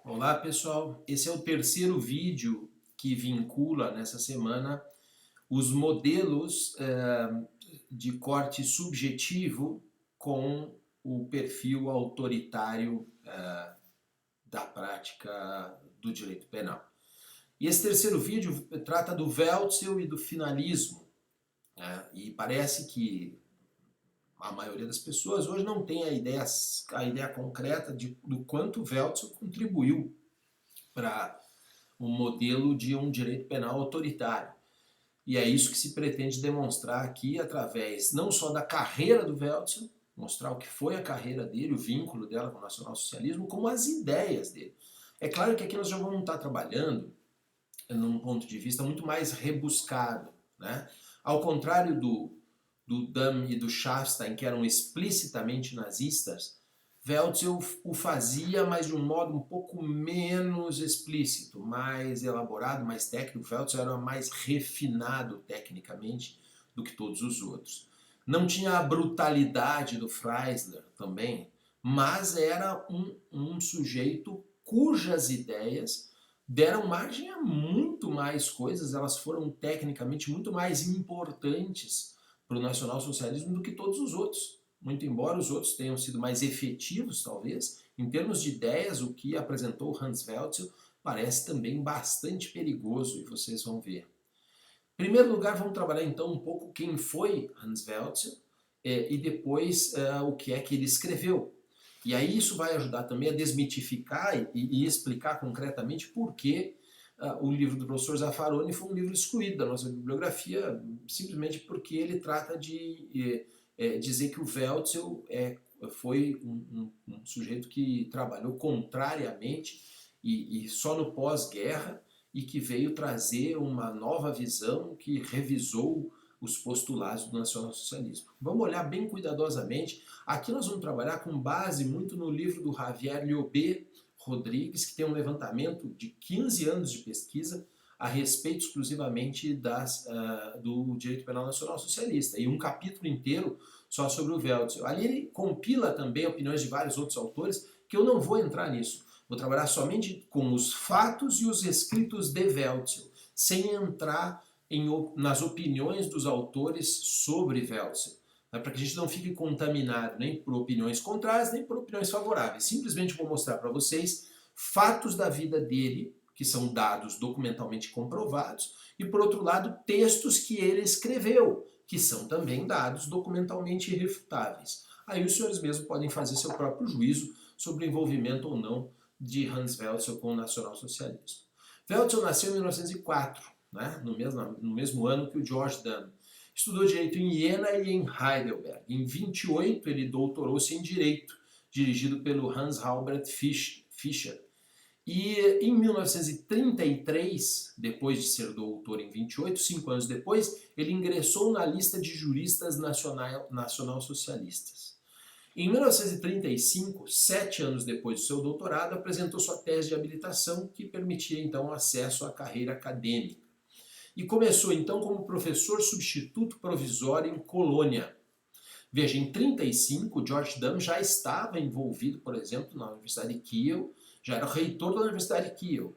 Olá pessoal, esse é o terceiro vídeo que vincula nessa semana os modelos de corte subjetivo com o perfil autoritário da prática do direito penal. E esse terceiro vídeo trata do Wälzel e do finalismo, né? E parece que a maioria das pessoas hoje não tem a ideia concreta do quanto o Wälzel contribuiu para um modelo de um direito penal autoritário. E é isso que se pretende demonstrar aqui através não só da carreira do Wälzel, mostrar o que foi a carreira dele, o vínculo dela com o nacionalsocialismo, como as ideias dele. É claro que aqui nós já vamos estar trabalhando num ponto de vista muito mais rebuscado, né? Ao contrário do Dam e do Schaffstein, que eram explicitamente nazistas, Wälzel o fazia, mas de um modo um pouco menos explícito, mais elaborado, mais técnico. Wälzel era mais refinado tecnicamente do que todos os outros. Não tinha a brutalidade do Freisler também, mas era um sujeito cujas ideias deram margem a muito mais coisas, elas foram tecnicamente muito mais importantes para o nacionalsocialismo do que todos os outros. Muito embora os outros tenham sido mais efetivos, talvez, em termos de ideias, o que apresentou Hans Wälzel parece também bastante perigoso, e vocês vão ver. Em primeiro lugar, vamos trabalhar então um pouco quem foi Hans Wälzel e depois o que é que ele escreveu. E aí isso vai ajudar também a desmitificar e explicar concretamente por que o livro do professor Zaffaroni foi um livro excluído da nossa bibliografia, simplesmente porque ele trata de dizer que o Wälzel foi um sujeito que trabalhou contrariamente e só no pós-guerra e que veio trazer uma nova visão que revisou os postulados do nacionalsocialismo. Vamos olhar bem cuidadosamente. Aqui nós vamos trabalhar com base muito no livro do Javier Llobet Rodrigues, que tem um levantamento de 15 anos de pesquisa a respeito exclusivamente do direito penal nacional socialista, e um capítulo inteiro só sobre o Wälzel. Ali ele compila também opiniões de vários outros autores, que eu não vou entrar nisso. Vou trabalhar somente com os fatos e os escritos de Wälzel, sem entrar nas opiniões dos autores sobre Wälzel, né, para que a gente não fique contaminado nem por opiniões contrárias, nem por opiniões favoráveis. Simplesmente vou mostrar para vocês fatos da vida dele, que são dados documentalmente comprovados, e por outro lado, textos que ele escreveu, que são também dados documentalmente irrefutáveis. Aí os senhores mesmos podem fazer seu próprio juízo sobre o envolvimento ou não de Hans Wälzel com o nacionalsocialismo. Wälzel nasceu em 1904, né, no mesmo ano que o George Dunn. Estudou direito em Iena e em Heidelberg. Em 28 ele doutorou-se em direito, dirigido pelo Hans Albrecht Fischer. E em 1933, depois de ser doutor em 28, 5 anos depois, ele ingressou na lista de juristas nacionalsocialistas. Em 1935, 7 anos depois do seu doutorado, apresentou sua tese de habilitação, que permitia então acesso à carreira acadêmica. E começou então como professor substituto provisório em Colônia. Veja, em 1935, George Dunn já estava envolvido, por exemplo, na Universidade de Kiel, já era reitor da Universidade de Kiel.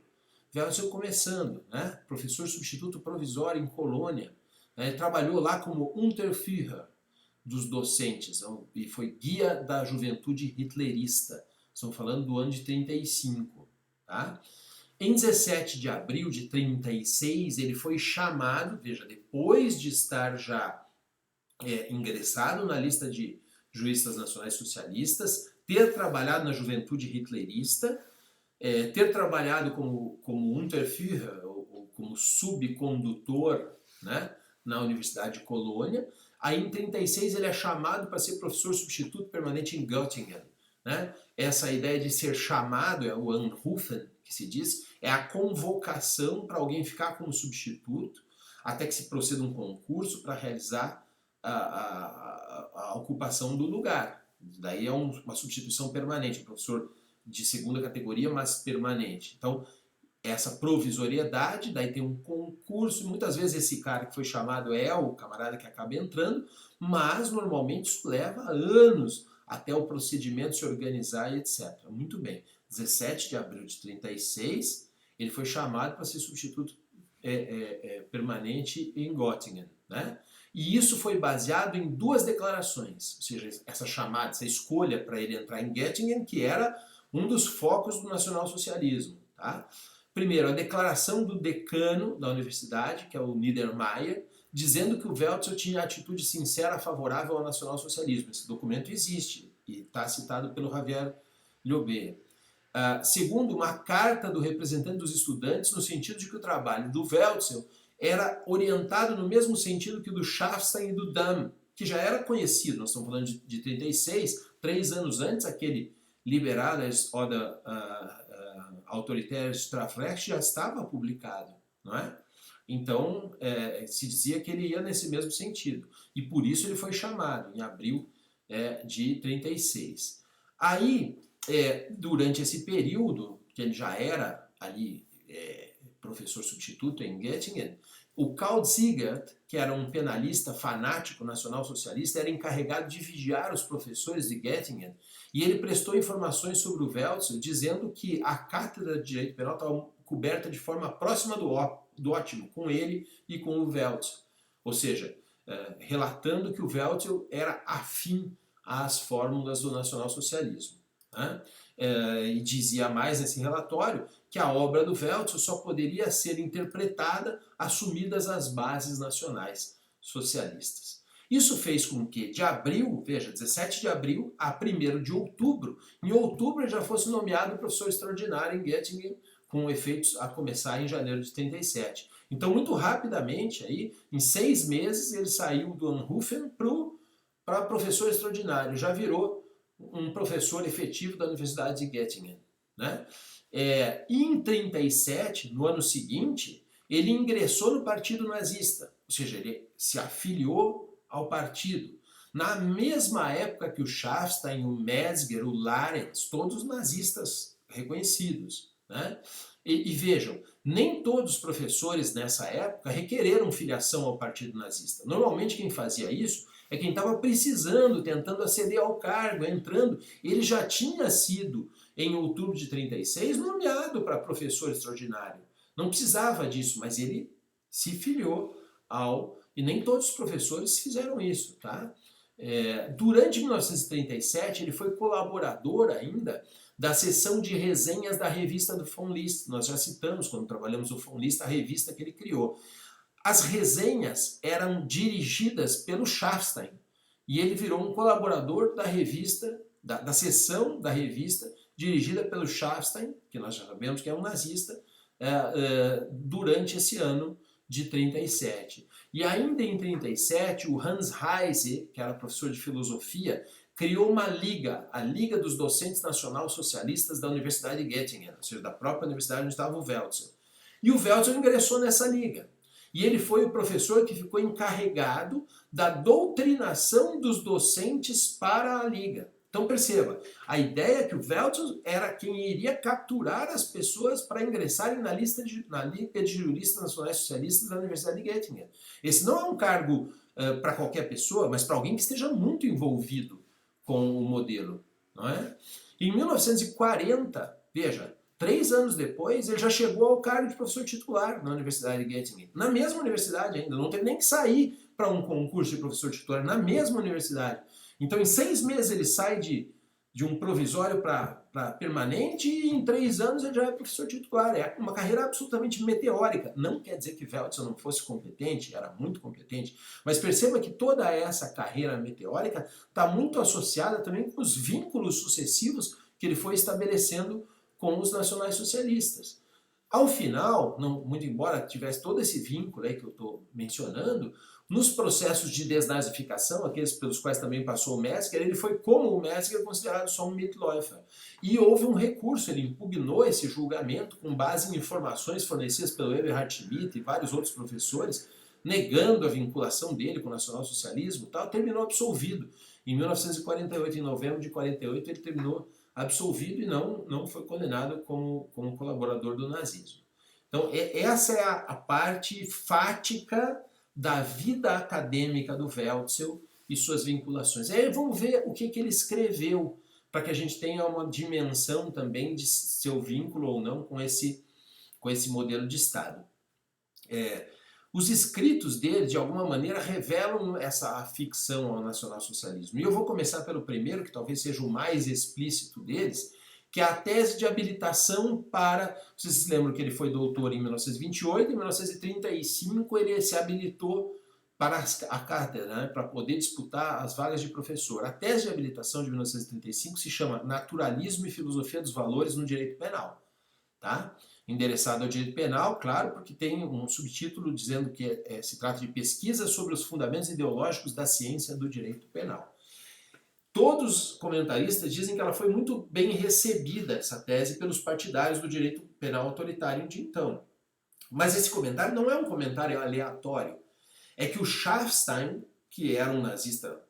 Wälzel começando, né? Professor substituto provisório em Colônia. Ele trabalhou lá como Unterführer dos docentes e foi guia da juventude hitlerista. Estamos falando do ano de 1935. Tá? Em 17 de abril de 1936, ele foi chamado, veja, depois de estar já ingressado na lista de juristas nacionais socialistas, ter trabalhado na juventude hitlerista, ter trabalhado como Unterführer, ou como subcondutor, né, na Universidade de Colônia. Aí em 1936 ele é chamado para ser professor substituto permanente em Göttingen. Né? Essa ideia de ser chamado, é o Anrufen, que se diz, é a convocação para alguém ficar como substituto, até que se proceda um concurso para realizar a ocupação do lugar. Daí é uma substituição permanente, um professor de segunda categoria, mas permanente. Então, essa provisoriedade, daí tem um concurso, e muitas vezes esse cara que foi chamado é o camarada que acaba entrando, mas normalmente isso leva anos até o procedimento se organizar e etc. Muito bem. 17 de abril de 36, ele foi chamado para ser substituto permanente em Göttingen, né? E isso foi baseado em duas declarações, ou seja, essa chamada, essa escolha para ele entrar em Göttingen, que era um dos focos do nacionalsocialismo, tá? Primeiro, a declaração do decano da universidade, que é o Niedermayer, dizendo que o Welzel tinha atitude sincera favorável ao nacionalsocialismo. Esse documento existe e está citado pelo Javier Llobet. Segundo, uma carta do representante dos estudantes no sentido de que o trabalho do Welzel era orientado no mesmo sentido que o do Schaffstein e do Damm, que já era conhecido. Nós estamos falando de 36, 3 anos antes, aquele Liberales oder Autoritäres Strafrecht já estava publicado, não é? Então, se dizia que ele ia nesse mesmo sentido. E por isso ele foi chamado, em abril de 36. Aí, durante esse período, que ele já era ali professor substituto em Göttingen, o Karl Ziegert, que era um penalista fanático nacional-socialista, era encarregado de vigiar os professores de Göttingen, e ele prestou informações sobre o Welzel, dizendo que a cátedra de direito penal estava coberta de forma próxima do ótimo, com ele e com o Welzel. Ou seja, relatando que o Welzel era afim às fórmulas do nacionalsocialismo, né? E dizia mais nesse relatório que a obra do Welzel só poderia ser interpretada assumidas as bases nacionais socialistas. Isso fez com que de abril, veja, 17 de abril a 1º de outubro, em outubro ele já fosse nomeado professor extraordinário em Göttingen, com efeitos a começar em janeiro de 37. Então, muito rapidamente, aí, em 6 meses, ele saiu do Unrufen para professor extraordinário, já virou um professor efetivo da Universidade de Göttingen, né? E em 37, no ano seguinte, ele ingressou no Partido Nazista, ou seja, ele se afiliou ao partido. Na mesma época que o Schaffstein, o Metzger, o Larenz, todos nazistas reconhecidos, né? E vejam, nem todos os professores nessa época requereram filiação ao Partido Nazista. Normalmente quem fazia isso é quem estava precisando, tentando aceder ao cargo, entrando. Ele já tinha sido, em outubro de 36, nomeado para professor extraordinário. Não precisava disso, mas ele se filiou ao... E nem todos os professores fizeram isso, tá? Durante 1937, ele foi colaborador ainda da seção de resenhas da revista do von Liszt. Nós já citamos, quando trabalhamos o von Liszt, a revista que ele criou. As resenhas eram dirigidas pelo Schaffstein e ele virou um colaborador da revista, da seção da revista, dirigida pelo Schaffstein, que nós já sabemos que é um nazista, durante esse ano de 37. E ainda em 37, o Hans Heise, que era professor de filosofia, criou uma liga, a Liga dos Docentes Nacional-Socialistas da Universidade de Göttingen, ou seja, da própria universidade onde estava o Welzel. E o Welzel ingressou nessa liga. E ele foi o professor que ficou encarregado da doutrinação dos docentes para a Liga. Então perceba, a ideia é que o Welzel era quem iria capturar as pessoas para ingressarem na Liga de Juristas Nacionais Socialistas da Universidade de Göttingen. Esse não é um cargo para qualquer pessoa, mas para alguém que esteja muito envolvido com o modelo, não é? Em 1940, veja, 3 anos depois, ele já chegou ao cargo de professor titular na Universidade de Göttingen. Na mesma universidade ainda, não teve nem que sair para um concurso de professor titular, na mesma universidade. Então, em 6 meses ele sai de um provisório para permanente e em 3 anos ele já é professor titular. É uma carreira absolutamente meteórica. Não quer dizer que Welzel não fosse competente, era muito competente, mas perceba que toda essa carreira meteórica está muito associada também com os vínculos sucessivos que ele foi estabelecendo com os nacionais socialistas. Ao final, muito embora tivesse todo esse vínculo aí que eu estou mencionando, nos processos de desnazificação, aqueles pelos quais também passou o Metzger, ele foi, como o Metzger, considerado só um Mitläufer. E houve um recurso, ele impugnou esse julgamento com base em informações fornecidas pelo Eberhard Schmidt e vários outros professores, negando a vinculação dele com o nacionalsocialismo e tal, terminou absolvido. Em 1948, em novembro de 48, ele terminou absolvido e não foi condenado como colaborador do nazismo. Então, essa é a parte fática da vida acadêmica do Welzel e suas vinculações. Aí vamos ver o que ele escreveu para que a gente tenha uma dimensão também de seu vínculo ou não com esse modelo de Estado. Os escritos dele, de alguma maneira, revelam essa ficção ao nacionalsocialismo. E eu vou começar pelo primeiro, que talvez seja o mais explícito deles, que é a tese de habilitação para... Vocês se lembram que ele foi doutor em 1928, em 1935 ele se habilitou para a cátedra, né, para poder disputar as vagas de professor. A tese de habilitação de 1935 se chama Naturalismo e Filosofia dos Valores no Direito Penal. Tá? Endereçado ao direito penal, claro, porque tem um subtítulo dizendo que se trata de pesquisa sobre os fundamentos ideológicos da ciência do direito penal. Todos os comentaristas dizem que ela foi muito bem recebida, essa tese, pelos partidários do direito penal autoritário de então. Mas esse comentário não é um comentário aleatório. É que o Schaffstein, que era um nazista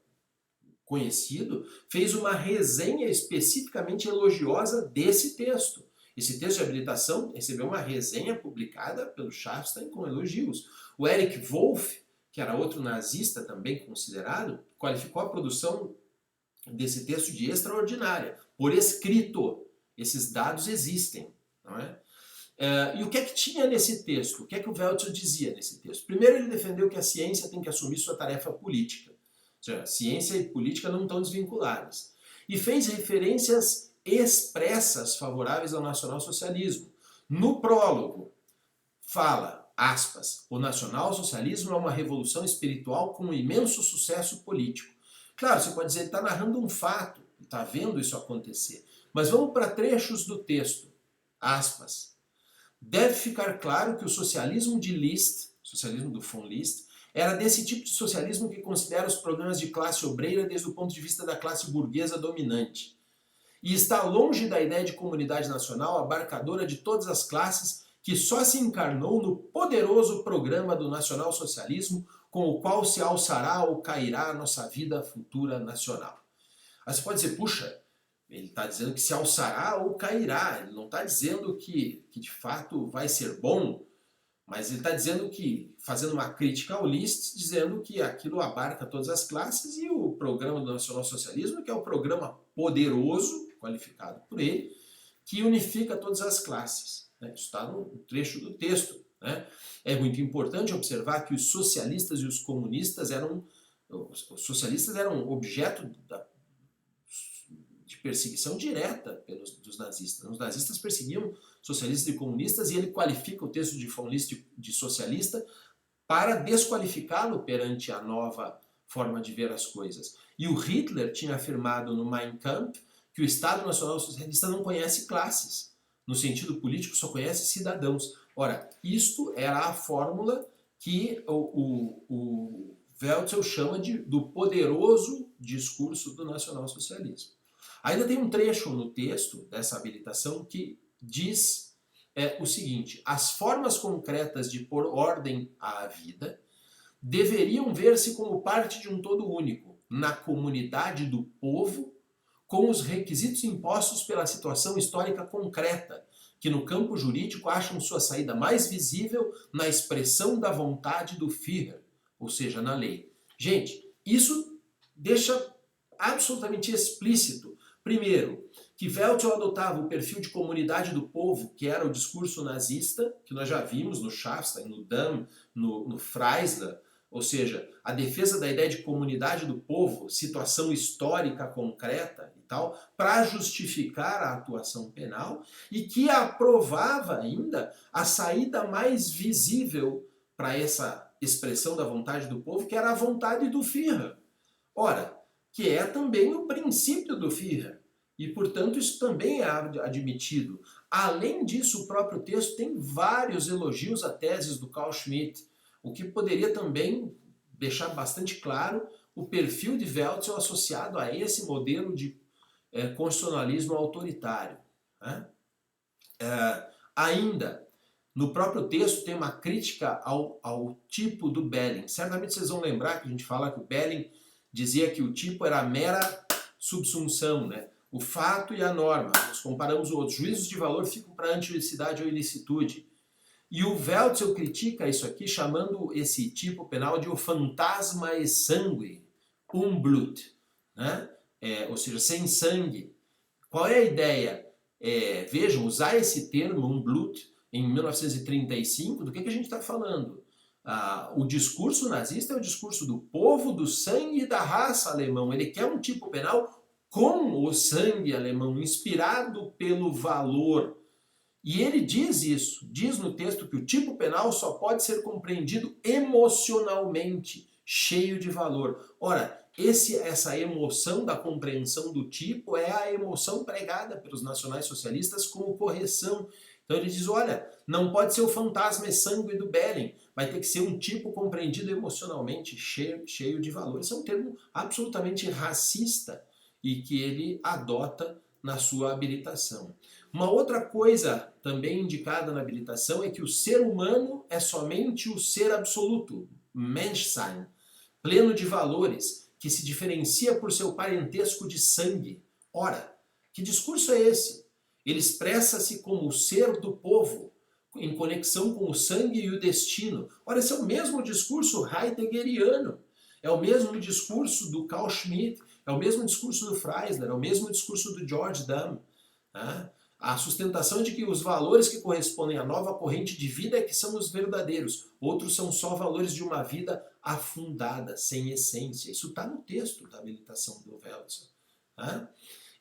conhecido, fez uma resenha especificamente elogiosa desse texto. Esse texto de habilitação recebeu uma resenha publicada pelo Schaffstein com elogios. O Erich Wolff, que era outro nazista também considerado, qualificou a produção desse texto de extraordinária, por escrito. Esses dados existem, não é? E o que é que tinha nesse texto? O que é que o Welzel dizia nesse texto? Primeiro, ele defendeu que a ciência tem que assumir sua tarefa política. Ou seja, ciência e política não estão desvinculadas. E fez referências expressas favoráveis ao nacionalsocialismo. No prólogo, fala, aspas, o nacionalsocialismo é uma revolução espiritual com um imenso sucesso político. Claro, você pode dizer, ele está narrando um fato, está vendo isso acontecer. Mas vamos para trechos do texto. Aspas. Deve ficar claro que o socialismo de List, socialismo do von List, era desse tipo de socialismo que considera os problemas de classe obreira desde o ponto de vista da classe burguesa dominante. E está longe da ideia de comunidade nacional abarcadora de todas as classes que só se encarnou no poderoso programa do nacionalsocialismo com o qual se alçará ou cairá a nossa vida futura nacional. Aí você pode dizer, puxa, ele está dizendo que se alçará ou cairá, ele não está dizendo que de fato vai ser bom, mas ele está dizendo que, fazendo uma crítica ao List, dizendo que aquilo abarca todas as classes e o programa do nacionalsocialismo, que é o programa poderoso, qualificado por ele, que unifica todas as classes. Isso está no trecho do texto. É muito importante observar que os socialistas e os comunistas os socialistas eram objeto de perseguição direta dos nazistas. Os nazistas perseguiam socialistas e comunistas e ele qualifica o texto de von List de socialista para desqualificá-lo perante a nova forma de ver as coisas. E o Hitler tinha afirmado no Mein Kampf que o Estado Nacional Socialista não conhece classes. No sentido político, só conhece cidadãos. Ora, isto era a fórmula que o Welzel chama do poderoso discurso do nacionalsocialismo. Ainda tem um trecho no texto dessa habilitação que diz o seguinte: as formas concretas de pôr ordem à vida deveriam ver-se como parte de um todo único, na comunidade do povo, com os requisitos impostos pela situação histórica concreta, que no campo jurídico acham sua saída mais visível na expressão da vontade do Führer, ou seja, na lei. Gente, isso deixa absolutamente explícito, primeiro, que Welzel adotava o perfil de comunidade do povo, que era o discurso nazista, que nós já vimos no Schaffstein, no Damm, no Freisler, ou seja, a defesa da ideia de comunidade do povo, situação histórica concreta e tal, para justificar a atuação penal, e que aprovava ainda a saída mais visível para essa expressão da vontade do povo, que era a vontade do Führer. Ora, que é também o princípio do Führer. E, portanto, isso também é admitido. Além disso, o próprio texto tem vários elogios a teses do Carl Schmitt, o que poderia também deixar bastante claro o perfil de Welzel associado a esse modelo de constitucionalismo autoritário. Ainda, no próprio texto tem uma crítica ao tipo do Belling. Certamente vocês vão lembrar que a gente fala que o Belling dizia que o tipo era a mera subsunção, né? O fato e a norma. Nós comparamos os outros. Juízos de valor ficam para antilicidade ou ilicitude. E o Welzel critica isso aqui, chamando esse tipo penal de o fantasma e sangue, Unblut, né? Ou seja, sem sangue. Qual é a ideia? Vejam, usar esse termo, Unblut, em 1935, do que a gente está falando? O discurso nazista é o discurso do povo, do sangue e da raça alemão. Ele quer um tipo penal com o sangue alemão, inspirado pelo valor. E ele diz isso, diz no texto que o tipo penal só pode ser compreendido emocionalmente, cheio de valor. Ora, essa emoção da compreensão do tipo é a emoção pregada pelos nacionais-socialistas como correção. Então ele diz, olha, não pode ser o fantasma exsangue do Beren, vai ter que ser um tipo compreendido emocionalmente, cheio de valor. Esse é um termo absolutamente racista e que ele adota na sua habilitação. Uma outra coisa também indicada na habilitação é que o ser humano é somente o ser absoluto, Menschsein, pleno de valores, que se diferencia por seu parentesco de sangue. Ora, que discurso é esse? Ele expressa-se como o ser do povo, em conexão com o sangue e o destino. Ora, esse é o mesmo discurso heideggeriano, é o mesmo discurso do Carl Schmitt, é o mesmo discurso do Freisler, é o mesmo discurso do George Dam. Né? A sustentação de que os valores que correspondem à nova corrente de vida é que são os verdadeiros, outros são só valores de uma vida afundada, sem essência. Isso está no texto da habilitação do Weltzel. Né?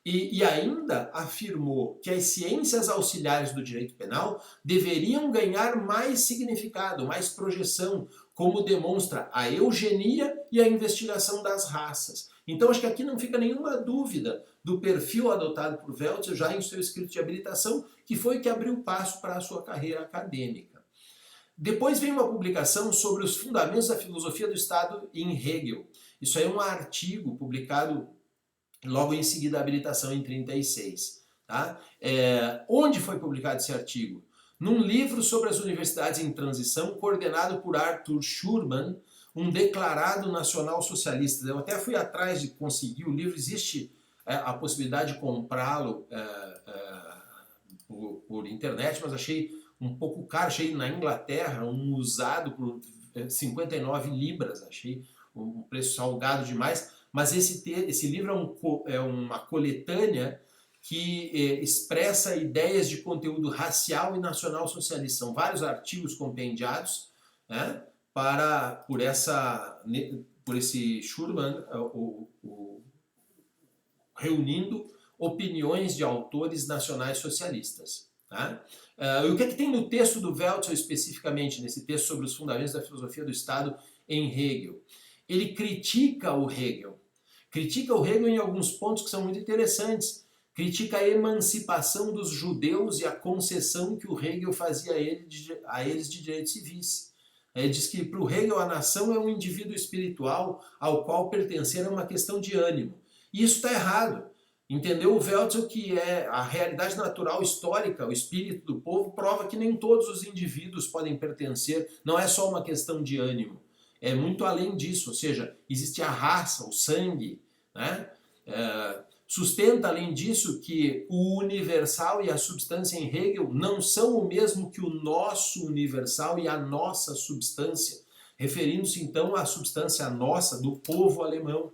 E ainda afirmou que as ciências auxiliares do direito penal deveriam ganhar mais significado, mais projeção, como demonstra a eugenia e a investigação das raças. Então acho que aqui não fica nenhuma dúvida do perfil adotado por Weltzel já em seu escrito de habilitação, que foi o que abriu passo para a sua carreira acadêmica. Depois vem uma publicação sobre os fundamentos da filosofia do Estado em Hegel. Isso aí é um artigo publicado logo em seguida a habilitação em 36. Tá? Onde foi publicado esse artigo? Num livro sobre as universidades em transição, coordenado por Arthur Schurman, um declarado nacional socialista. Eu até fui atrás de conseguir o livro, existe a possibilidade de comprá-lo por internet, mas achei um pouco caro, achei na Inglaterra um usado por 59 libras, achei um preço salgado demais, mas esse livro é uma coletânea que expressa ideias de conteúdo racial e nacional socialista. São vários artigos compendiados, né, por esse Schurman, reunindo opiniões de autores nacionais socialistas. Tá? E o que tem no texto do Weltzel especificamente, nesse texto sobre os fundamentos da filosofia do Estado em Hegel? Ele critica o Hegel em alguns pontos que são muito interessantes. Critica a emancipação dos judeus e a concessão que o Hegel fazia a eles de direitos civis. Ele diz que para o Hegel a nação é um indivíduo espiritual ao qual pertencer é uma questão de ânimo. E isso está errado. Entendeu o Weltzel que a realidade natural histórica, o espírito do povo, prova que nem todos os indivíduos podem pertencer, não é só uma questão de ânimo. É muito além disso, ou seja, existe a raça, o sangue, né? Sustenta, além disso, que o universal e a substância em Hegel não são o mesmo que o nosso universal e a nossa substância, referindo-se então à substância nossa do povo alemão.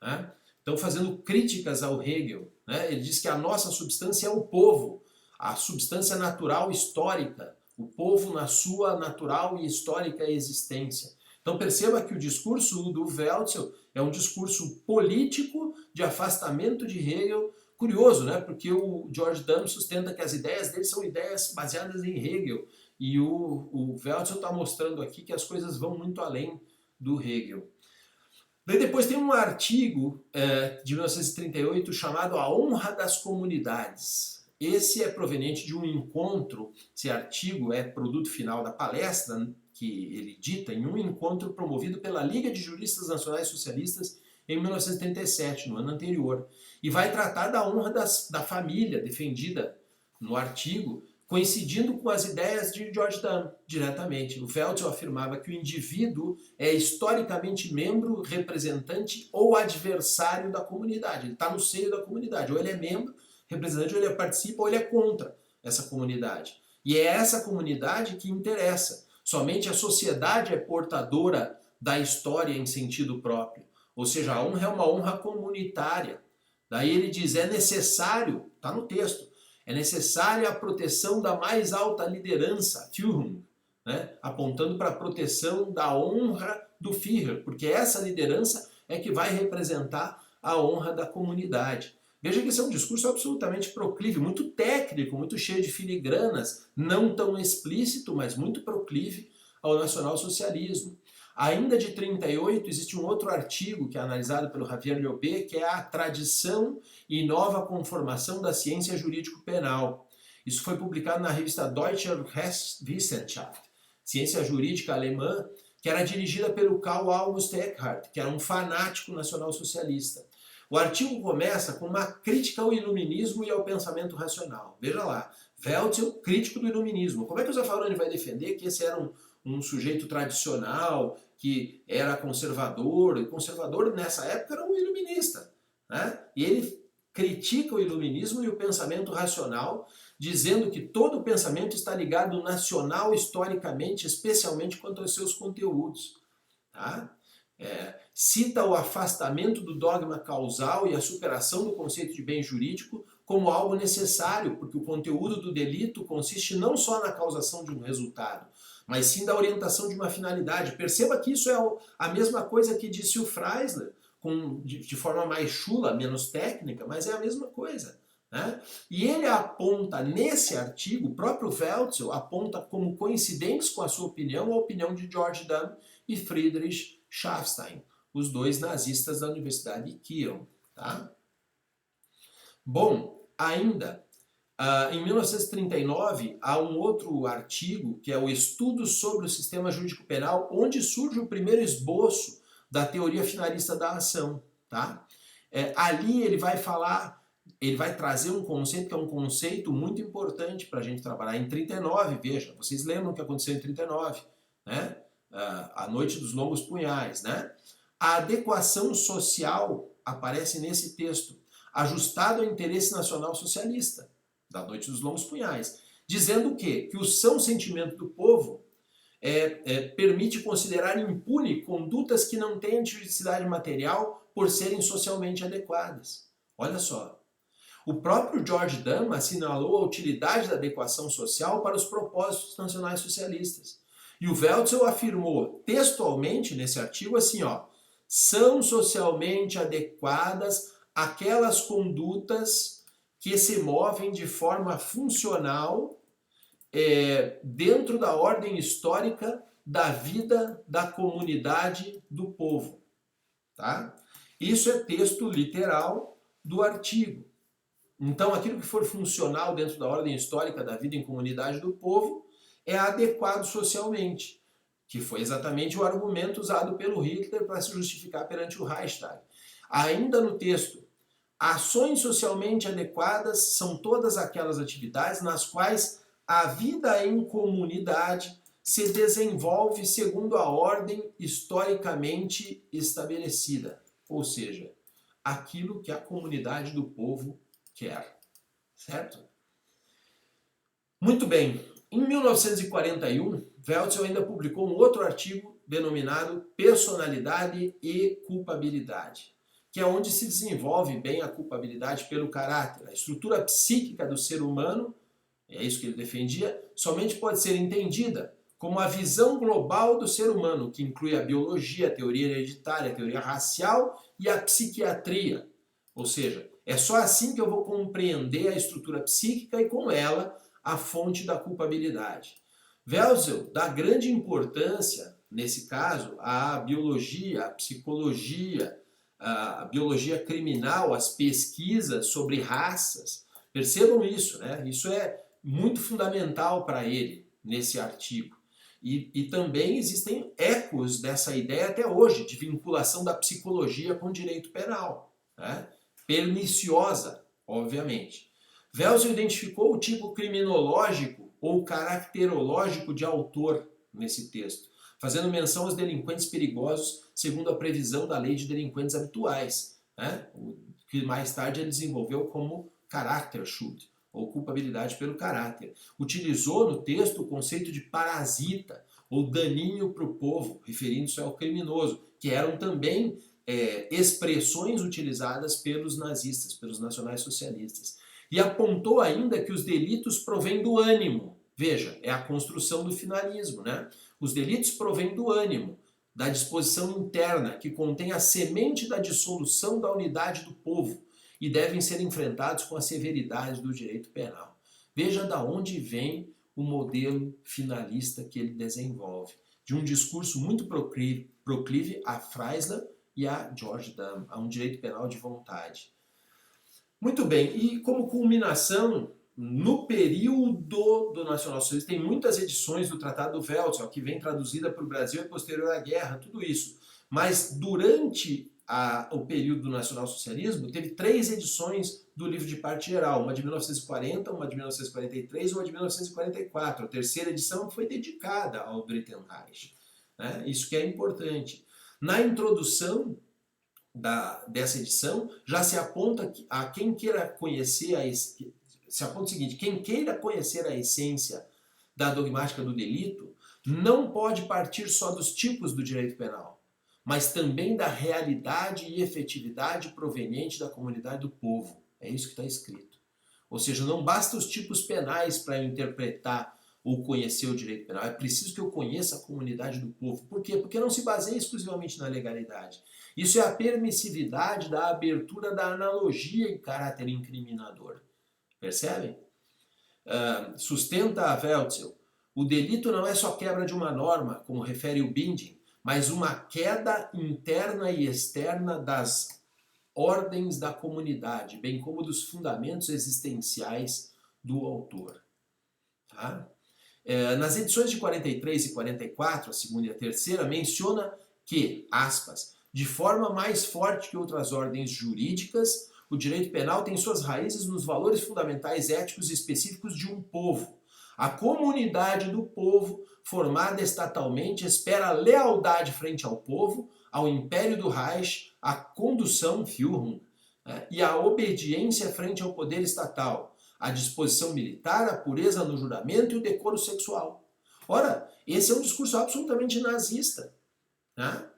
Né? Então, fazendo críticas ao Hegel, né? Ele diz que a nossa substância é o povo, a substância natural histórica, o povo na sua natural e histórica existência. Então perceba que o discurso do Weltzel é um discurso político de afastamento de Hegel. Curioso, né? Porque o George Dam sustenta que as ideias dele são ideias baseadas em Hegel. E o Weltzel está mostrando aqui que as coisas vão muito além do Hegel. Daí depois tem um artigo de 1938 chamado A Honra das Comunidades. Esse é proveniente de um encontro, esse artigo é produto final da palestra que ele dita em um encontro promovido pela Liga de Juristas Nacionais Socialistas em 1937, no ano anterior. E vai tratar da honra da família defendida no artigo, coincidindo com as ideias de George Dam, diretamente. O Weltzel afirmava que o indivíduo é historicamente membro, representante ou adversário da comunidade. Ele está no seio da comunidade. Ou ele é membro, representante, ou ele participa, ou ele é contra essa comunidade. E é essa comunidade que interessa. Somente a sociedade é portadora da história em sentido próprio. Ou seja, a honra é uma honra comunitária. Daí ele diz, é necessário, está no texto, é necessária a proteção da mais alta liderança, Führung, né? Apontando para a proteção da honra do Führer, porque essa liderança é que vai representar a honra da comunidade. Veja que esse é um discurso absolutamente proclive, muito técnico, muito cheio de filigranas, não tão explícito, mas muito proclive ao nacionalsocialismo. Ainda de 38, existe um outro artigo que é analisado pelo Javier Llobet, que é a tradição e nova conformação da ciência jurídico-penal. Isso foi publicado na revista Deutsche Rechtswissenschaft, ciência jurídica alemã, que era dirigida pelo Karl August Eckhart, que era um fanático nacional-socialista. O artigo começa com uma crítica ao iluminismo e ao pensamento racional. Veja lá, Welzel, crítico do iluminismo. Como é que o Zaffaroni vai defender que esse era um sujeito tradicional, que era conservador, e conservador nessa época era um iluminista, né? E ele critica o iluminismo e o pensamento racional, dizendo que todo o pensamento está ligado nacional historicamente, especialmente quanto aos seus conteúdos. Tá? Cita o afastamento do dogma causal e a superação do conceito de bem jurídico como algo necessário, porque o conteúdo do delito consiste não só na causação de um resultado, mas sim da orientação de uma finalidade. Perceba que isso é a mesma coisa que disse o Freisler, de forma mais chula, menos técnica, mas é a mesma coisa. Né? E ele aponta nesse artigo, o próprio Welzel aponta como coincidentes com a sua opinião a opinião de George Dunn e Friedrich Schafstein, os dois nazistas da Universidade de Kiel. Tá? Bom, ainda, em 1939, há um outro artigo, que é o Estudo sobre o Sistema Jurídico Penal, onde surge o primeiro esboço da teoria finalista da ação. Tá? Ali ele vai falar, ele vai trazer um conceito que é um conceito muito importante para a gente trabalhar. Em 39, veja, vocês lembram o que aconteceu em 39, né? A Noite dos Longos Punhais, né? A adequação social aparece nesse texto, ajustado ao interesse nacional socialista, da Noite dos Longos Punhais, dizendo o quê? Que o são sentimento do povo permite considerar impune condutas que não têm tipicidade material por serem socialmente adequadas. Olha só. O próprio George Dunn assinalou a utilidade da adequação social para os propósitos nacionais socialistas. E o Welzel afirmou textualmente nesse artigo assim, ó, são socialmente adequadas aquelas condutas que se movem de forma funcional dentro da ordem histórica da vida da comunidade do povo. Tá? Isso é texto literal do artigo. Então, aquilo que for funcional dentro da ordem histórica da vida em comunidade do povo é adequado socialmente, que foi exatamente o argumento usado pelo Hitler para se justificar perante o Reichstag. Ainda no texto, ações socialmente adequadas são todas aquelas atividades nas quais a vida em comunidade se desenvolve segundo a ordem historicamente estabelecida, ou seja, aquilo que a comunidade do povo quer, certo? Muito bem, em 1941, Welzel ainda publicou um outro artigo denominado Personalidade e Culpabilidade, que é onde se desenvolve bem a culpabilidade pelo caráter. A estrutura psíquica do ser humano, é isso que ele defendia, somente pode ser entendida como a visão global do ser humano, que inclui a biologia, a teoria hereditária, a teoria racial e a psiquiatria. Ou seja, é só assim que eu vou compreender a estrutura psíquica e, com ela, a fonte da culpabilidade. Welzel dá grande importância, nesse caso, à biologia, à psicologia, à biologia criminal, às pesquisas sobre raças. Percebam isso, né? Isso é muito fundamental para ele nesse artigo. E também existem ecos dessa ideia até hoje, de vinculação da psicologia com o direito penal, né? Perniciosa, obviamente. Welzel identificou o tipo criminológico ou caracterológico de autor nesse texto, fazendo menção aos delinquentes perigosos segundo a previsão da lei de delinquentes habituais, né? Que mais tarde ele desenvolveu como Charakterschuld, ou culpabilidade pelo caráter. Utilizou no texto o conceito de parasita, ou daninho para o povo, referindo-se ao criminoso, que eram também expressões utilizadas pelos nazistas, pelos nacionais-socialistas. E apontou ainda que os delitos provêm do ânimo. Veja, é a construção do finalismo, né? Os delitos provêm do ânimo, da disposição interna, que contém a semente da dissolução da unidade do povo e devem ser enfrentados com a severidade do direito penal. Veja da onde vem o modelo finalista que ele desenvolve, de um discurso muito proclive a Freisler e a George Dunn, a um direito penal de vontade. Muito bem, e como culminação, no período do nacionalsocialismo, tem muitas edições do Tratado do Wälzer, que vem traduzida para o Brasil e posterior à guerra, tudo isso. Mas durante o período do nacionalsocialismo, teve 3 edições do livro de parte geral, uma de 1940, uma de 1943 e uma de 1944. A terceira edição foi dedicada ao Dritten Reich. Né? Isso que é importante. Na introdução dessa edição, já se aponta a quem queira conhecer se aponta o seguinte: quem queira conhecer a essência da dogmática do delito não pode partir só dos tipos do direito penal, mas também da realidade e efetividade proveniente da comunidade do povo. É isso que está escrito. Ou seja, não basta os tipos penais para eu interpretar ou conhecer o direito penal. É preciso que eu conheça a comunidade do povo. Por quê? Porque não se baseia exclusivamente na legalidade. Isso é a permissividade da abertura da analogia em caráter incriminador. Percebem? Sustenta a Wälzer. O delito não é só quebra de uma norma, como refere o Binding, mas uma queda interna e externa das ordens da comunidade, bem como dos fundamentos existenciais do autor. Tá? Nas edições de 43 e 44, a segunda e a terceira, menciona que, aspas, de forma mais forte que outras ordens jurídicas, o direito penal tem suas raízes nos valores fundamentais éticos específicos de um povo. A comunidade do povo, formada estatalmente, espera a lealdade frente ao povo, ao império do Reich, a condução, Führung, e a obediência frente ao poder estatal, a disposição militar, a pureza no juramento e o decoro sexual. Ora, esse é um discurso absolutamente nazista. Né?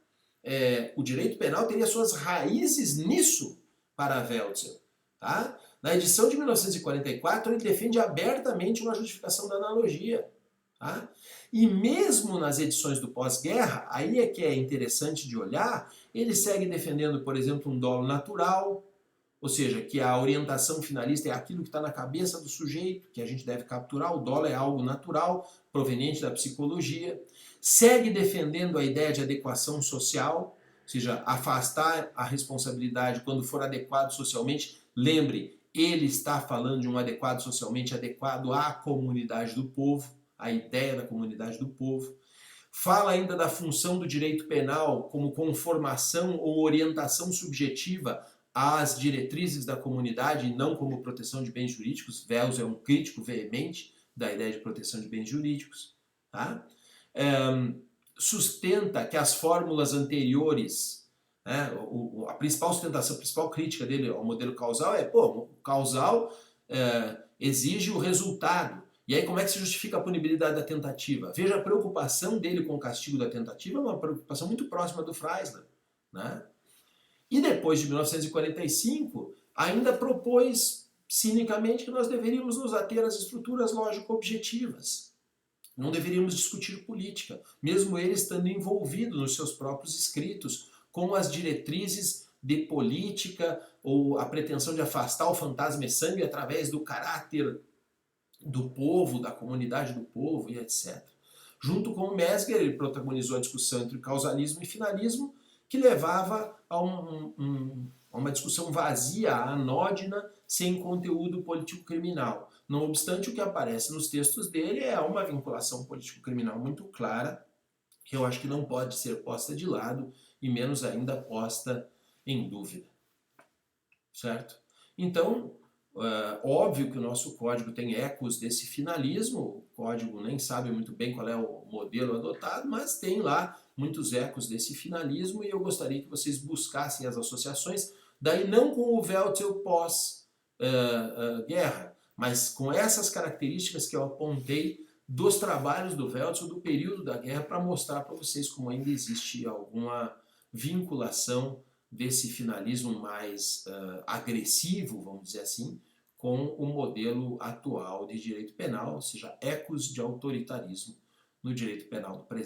O direito penal teria suas raízes nisso para Wälzer. Tá? Na edição de 1944, ele defende abertamente uma justificação da analogia. Tá? E mesmo nas edições do pós-guerra, aí é que é interessante de olhar, ele segue defendendo, por exemplo, um dolo natural, ou seja, que a orientação finalista é aquilo que está na cabeça do sujeito, que a gente deve capturar, o dolo é algo natural, proveniente da psicologia. Segue defendendo a ideia de adequação social, ou seja, afastar a responsabilidade quando for adequado socialmente. Lembre, ele está falando de um adequado socialmente adequado à comunidade do povo, a ideia da comunidade do povo. Fala ainda da função do direito penal como conformação ou orientação subjetiva às diretrizes da comunidade e não como proteção de bens jurídicos. Wälzer é um crítico veemente da ideia de proteção de bens jurídicos. Tá? Sustenta que as fórmulas anteriores, né, a principal sustentação, a principal crítica dele ao modelo causal é, o causal exige o resultado. E aí como é que se justifica a punibilidade da tentativa? Veja, a preocupação dele com o castigo da tentativa é uma preocupação muito próxima do Freisler. Né? E depois de 1945, ainda propôs cinicamente que nós deveríamos nos ater às estruturas lógico-objetivas. Não deveríamos discutir política, mesmo ele estando envolvido nos seus próprios escritos com as diretrizes de política ou a pretensão de afastar o fantasma e sangue através do caráter do povo, da comunidade do povo e etc. Junto com o Mesger, ele protagonizou a discussão entre causalismo e finalismo, que levava a uma discussão vazia, anódina, sem conteúdo político-criminal. Não obstante, o que aparece nos textos dele é uma vinculação político-criminal muito clara, que eu acho que não pode ser posta de lado, e menos ainda posta em dúvida. Certo? Então, óbvio que o nosso código tem ecos desse finalismo, o código nem sabe muito bem qual é o modelo adotado, mas tem lá muitos ecos desse finalismo e eu gostaria que vocês buscassem as associações, daí não com o Wälzer pós-guerra, mas com essas características que eu apontei dos trabalhos do Wälzer do período da guerra para mostrar para vocês como ainda existe alguma vinculação desse finalismo mais agressivo, vamos dizer assim, com o modelo atual de direito penal, ou seja, ecos de autoritarismo no direito penal do presente.